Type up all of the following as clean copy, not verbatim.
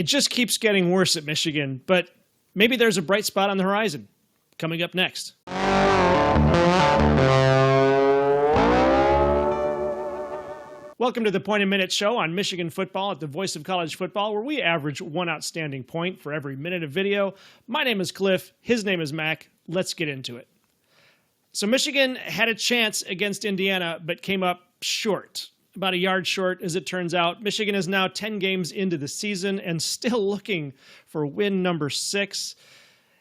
It just keeps getting worse at Michigan, but maybe there's a bright spot on the horizon. Coming up next. Welcome to the Point-A-Minute show on Michigan football at the Voice of College Football, where we average one outstanding point for every minute of video. My name is Cliff. His name is Mac. Let's get into it. So Michigan had a chance against Indiana, but came up short. About a yard short, as it turns out. Michigan is now 10 games into the season and still looking for win number 6.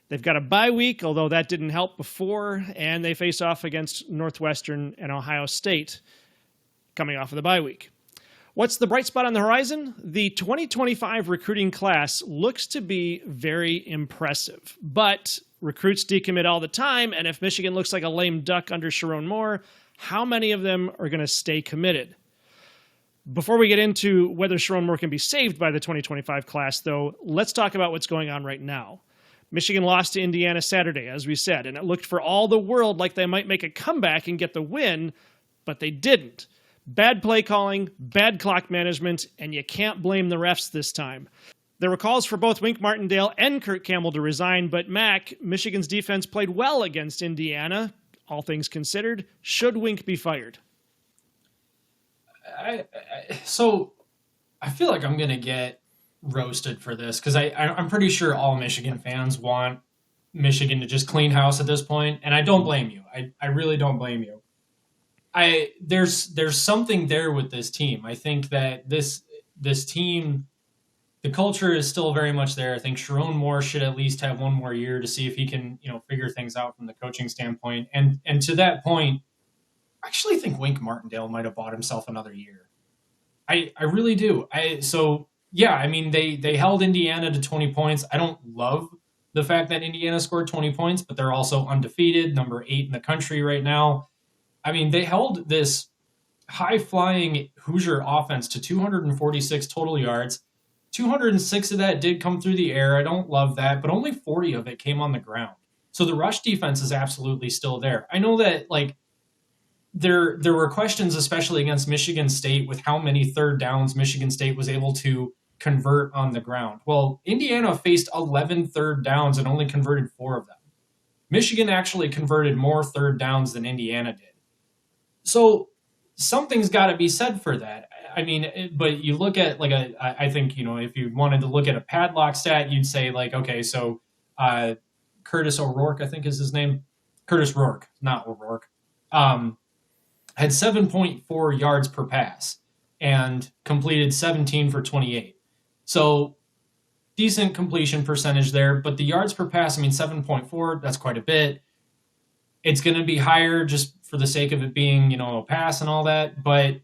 They've got a bye week, although that didn't help before, and they face off against Northwestern and Ohio State coming off of the bye week. What's the bright spot on the horizon? The 2025 recruiting class looks to be very impressive, but recruits decommit all the time, and if Michigan looks like a lame duck under Sharon Moore, how many of them are going to stay committed? Before we get into whether Sharon Moore can be saved by the 2025 class, though, let's talk about what's going on right now. Michigan lost to Indiana Saturday, as we said, and it looked for all the world like they might make a comeback and get the win, but they didn't. Bad play calling, bad clock management, and you can't blame the refs this time. There were calls for both Wink Martindale and Kurt Campbell to resign, but Michigan's defense played well against Indiana, all things considered. Should Wink be fired? So I feel like I'm going to get roasted for this because I'm pretty sure all Michigan fans want Michigan to just clean house at this point, and I don't blame you. I really don't blame you. There's something there with this team. I think that this team, the culture is still very much there. I think Sharon Moore should at least have one more year to see if he can, figure things out from the coaching standpoint. And to that point, I actually think Wink Martindale might have bought himself another year. I really do. They held Indiana to 20 points. I don't love the fact that Indiana scored 20 points, but they're also undefeated, number 8 in the country right now. I mean, they held this high-flying Hoosier offense to 246 total yards. 206 of that did come through the air. I don't love that, but only 40 of it came on the ground. So the rush defense is absolutely still there. I know that, there were questions, especially against Michigan State, with how many third downs Michigan State was able to convert on the ground. Well, Indiana faced 11 third downs and only converted 4 of them. Michigan actually converted more third downs than Indiana did. So something's got to be said for that. I mean, but you look at I think, if you wanted to look at a padlock stat, you'd say Curtis O'Rourke, I think is his name. Curtis Rourke, not O'Rourke, had 7.4 yards per pass and completed 17 for 28. So decent completion percentage there, but the yards per pass, 7.4, that's quite a bit. It's going to be higher just for the sake of it being, a pass and all that. But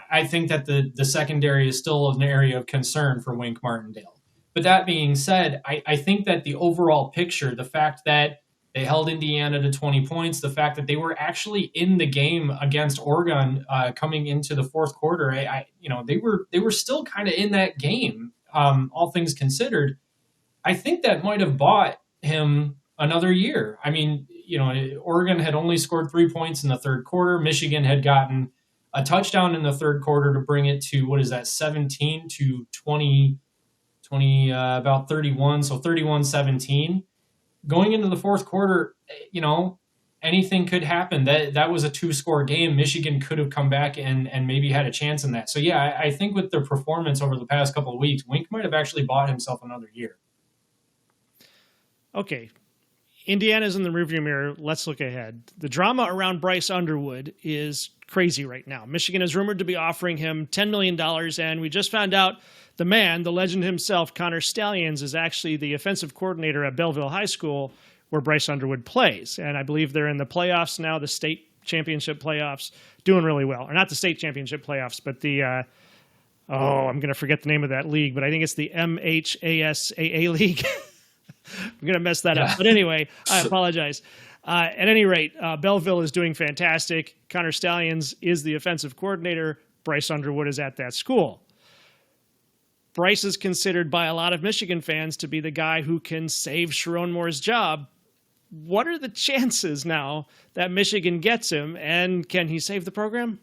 I think that the secondary is still an area of concern for Wink Martindale. But that being said, I think that the overall picture, the fact that they held Indiana to 20 points, the fact that they were actually in the game against Oregon coming into the fourth quarter, they were still kind of in that game, all things considered. I think that might have bought him another year. Oregon had only scored 3 points in the third quarter. Michigan had gotten a touchdown in the third quarter to bring it to, 17 to 20, about 31. So 31-17. Going into the fourth quarter, anything could happen. That was a 2-score game. Michigan could have come back and maybe had a chance in that. So, yeah, I think with their performance over the past couple of weeks, Wink might have actually bought himself another year. Okay. Indiana's in the rearview mirror. Let's look ahead. The drama around Bryce Underwood is crazy right now. Michigan is rumored to be offering him $10 million, and we just found out the legend himself, Connor Stallions, is actually the offensive coordinator at Belleville High School, where Bryce Underwood plays. And I believe they're in the playoffs now, the state championship playoffs, doing really well. Or not the state championship playoffs, but the, I'm going to forget the name of that league, but I think it's the MHASAA League. I'm going to mess that up. But anyway, I apologize. At any rate, Belleville is doing fantastic. Connor Stallions is the offensive coordinator. Bryce Underwood is at that school. Bryce is considered by a lot of Michigan fans to be the guy who can save Sharon Moore's job. What are the chances now that Michigan gets him, and can he save the program?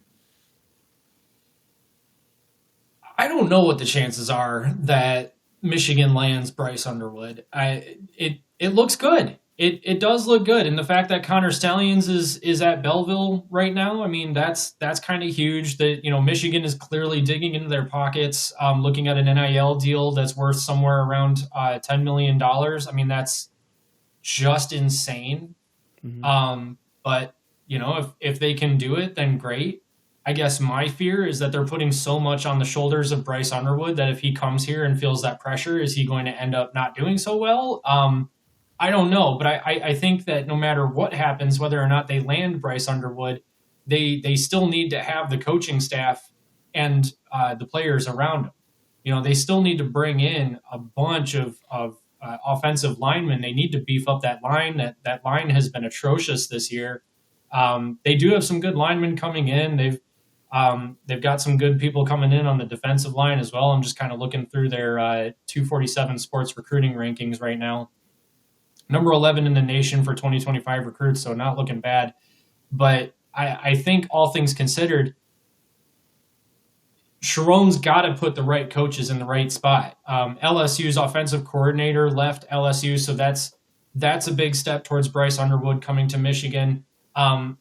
I don't know what the chances are that Michigan lands Bryce Underwood, it looks good. It does look good, and the fact that Connor Stallions is at Belleville right now, I mean that's kind of huge. That Michigan is clearly digging into their pockets, looking at an NIL deal that's worth somewhere around $10 million. I mean that's just insane. But if they can do it, then great. I guess my fear is that they're putting so much on the shoulders of Bryce Underwood that if he comes here and feels that pressure, is he going to end up not doing so well? I don't know, but I think that no matter what happens, whether or not they land Bryce Underwood, they still need to have the coaching staff and the players around him. They still need to bring in a bunch of offensive linemen. They need to beef up that line. That line has been atrocious this year. They do have some good linemen coming in. They've got some good people coming in on the defensive line as well. I'm just kind of looking through their 247 sports recruiting rankings right now. Number 11 in the nation for 2025 recruits, so not looking bad. But I think all things considered, Sharon's got to put the right coaches in the right spot. LSU's offensive coordinator left LSU, so that's a big step towards Bryce Underwood coming to Michigan. But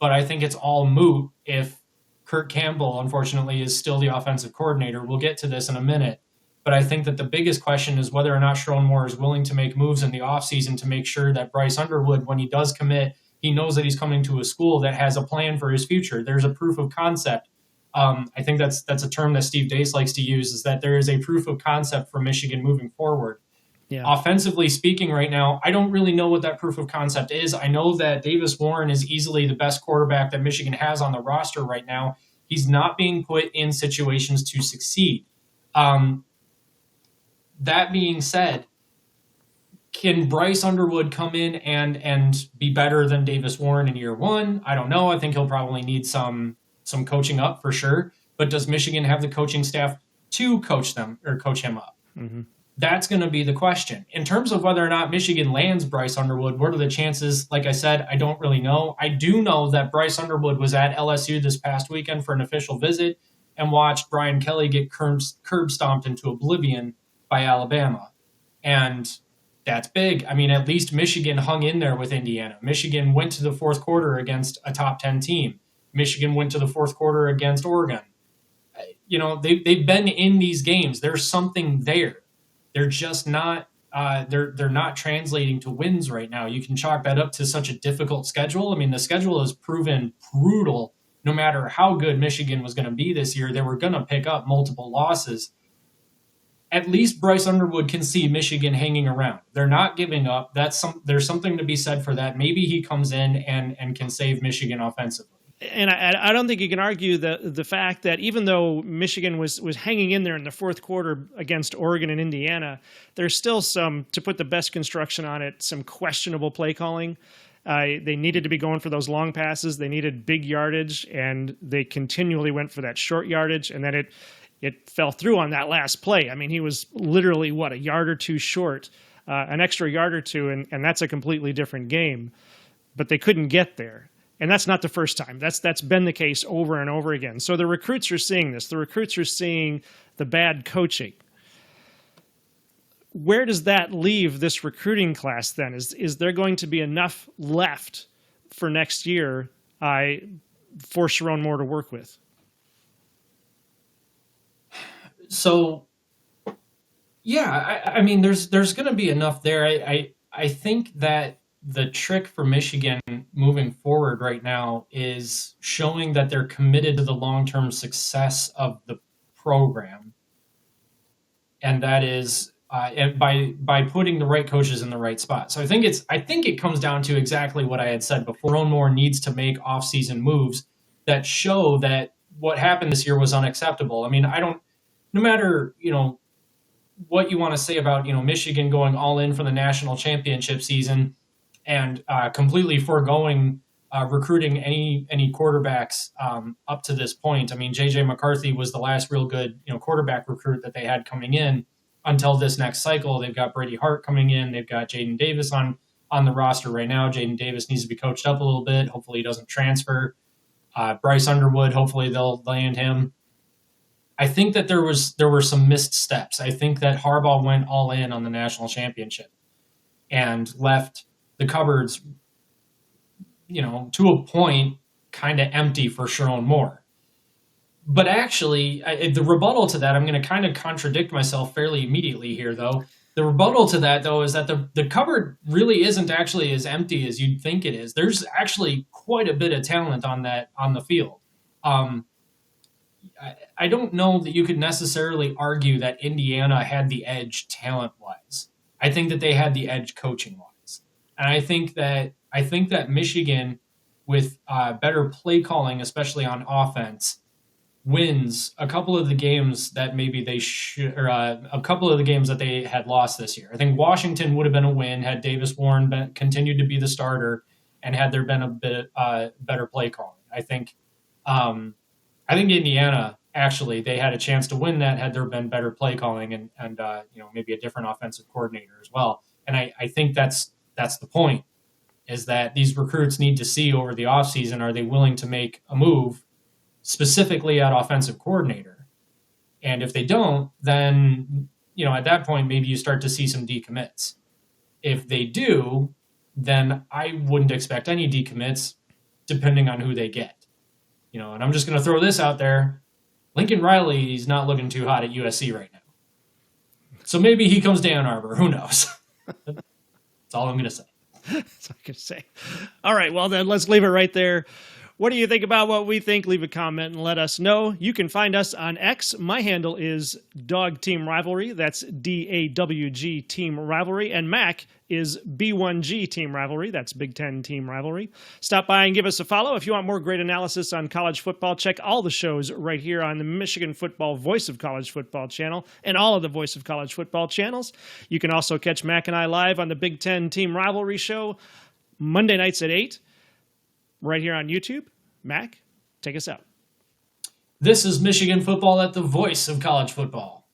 I think it's all moot if Kurt Campbell, unfortunately, is still the offensive coordinator. We'll get to this in a minute. But I think that the biggest question is whether or not Sharon Moore is willing to make moves in the offseason to make sure that Bryce Underwood, when he does commit, he knows that he's coming to a school that has a plan for his future. There's a proof of concept. I think that's a term that Steve Dace likes to use, is that there is a proof of concept for Michigan moving forward. Yeah. Offensively speaking right now, I don't really know what that proof of concept is. I know that Davis Warren is easily the best quarterback that Michigan has on the roster right now. He's not being put in situations to succeed. That being said, can Bryce Underwood come in and be better than Davis Warren in year one? I don't know. I think he'll probably need some coaching up for sure. But does Michigan have the coaching staff to coach them or coach him up? Mm-hmm. That's going to be the question. In terms of whether or not Michigan lands Bryce Underwood, what are the chances? Like I said, I don't really know. I do know that Bryce Underwood was at LSU this past weekend for an official visit and watched Brian Kelly get curb stomped into oblivion by Alabama. And that's big. I mean, at least Michigan hung in there with Indiana. Michigan went to the fourth quarter against a top 10 team. Michigan went to the fourth quarter against Oregon. They've been in these games. There's something there. They're just not they're not translating to wins right now. You can chalk that up to such a difficult schedule. I mean, the schedule has proven brutal. No matter how good Michigan was going to be this year, they were going to pick up multiple losses. At least Bryce Underwood can see Michigan hanging around. They're not giving up. There's something to be said for that. Maybe he comes in and can save Michigan offensively. And I don't think you can argue the fact that even though Michigan was hanging in there in the fourth quarter against Oregon and Indiana, there's still some, to put the best construction on it, some questionable play calling. They needed to be going for those long passes. They needed big yardage, and they continually went for that short yardage, and then it fell through on that last play. I mean, he was literally, a yard or two short, an extra yard or two, and that's a completely different game. But they couldn't get there. And that's not the first time. That's been the case over and over again. So the recruits are seeing this. The recruits are seeing the bad coaching. Where does that leave this recruiting class then? Is there going to be enough left for next year for Sharon Moore to work with? So, yeah, I mean, there's going to be enough there. I think that the trick for Michigan moving forward right now is showing that they're committed to the long-term success of the program. And that is by putting the right coaches in the right spot. So I think it comes down to exactly what I had said before. Sharon Moore needs to make off-season moves that show that what happened this year was unacceptable. I mean, no matter, what you want to say about, Michigan going all in for the national championship season and completely foregoing recruiting any quarterbacks up to this point. I mean, J.J. McCarthy was the last real good, quarterback recruit that they had coming in until this next cycle. They've got Brady Hart coming in. They've got Jaden Davis on the roster right now. Jaden Davis needs to be coached up a little bit. Hopefully he doesn't transfer. Bryce Underwood, hopefully they'll land him. I think that there were some missed steps. I think that Harbaugh went all in on the national championship and left the cupboards, to a point, kind of empty for Sherrone Moore. But actually, the rebuttal to that, I'm going to kind of contradict myself fairly immediately here, though. The rebuttal to that, though, is that the cupboard really isn't actually as empty as you'd think it is. There's actually quite a bit of talent on the field. I don't know that you could necessarily argue that Indiana had the edge talent-wise. I think that they had the edge coaching-wise, and I think that Michigan, with better play calling, especially on offense, wins a couple of the games that maybe they should, or a couple of the games that they had lost this year. I think Washington would have been a win had Davis Warren continued to be the starter and had there been a bit better play calling. I think Indiana, actually, they had a chance to win that had there been better play calling and maybe a different offensive coordinator as well. And I think that's the point, is that these recruits need to see over the offseason, are they willing to make a move specifically at offensive coordinator? And if they don't, then, at that point, maybe you start to see some decommits. If they do, then I wouldn't expect any decommits depending on who they get. And I'm just going to throw this out there. Lincoln Riley's not looking too hot at USC right now. So maybe he comes to Ann Arbor. Who knows? That's all I'm going to say. That's all I can say. All right, well then let's leave it right there. What do you think about what we think? Leave a comment and let us know. You can find us on X. My handle is Dog Team Rivalry. That's DAWG Team Rivalry. And Mac is B1G Team Rivalry. That's Big Ten Team Rivalry. Stop by and give us a follow. If you want more great analysis on college football, check all the shows right here on the Michigan Football Voice of College Football channel and all of the Voice of College Football channels. You can also catch Mac and I live on the Big Ten Team Rivalry show Monday nights at 8. Right here on YouTube. Mac, take us out. This is Michigan Football at the Voice of College Football.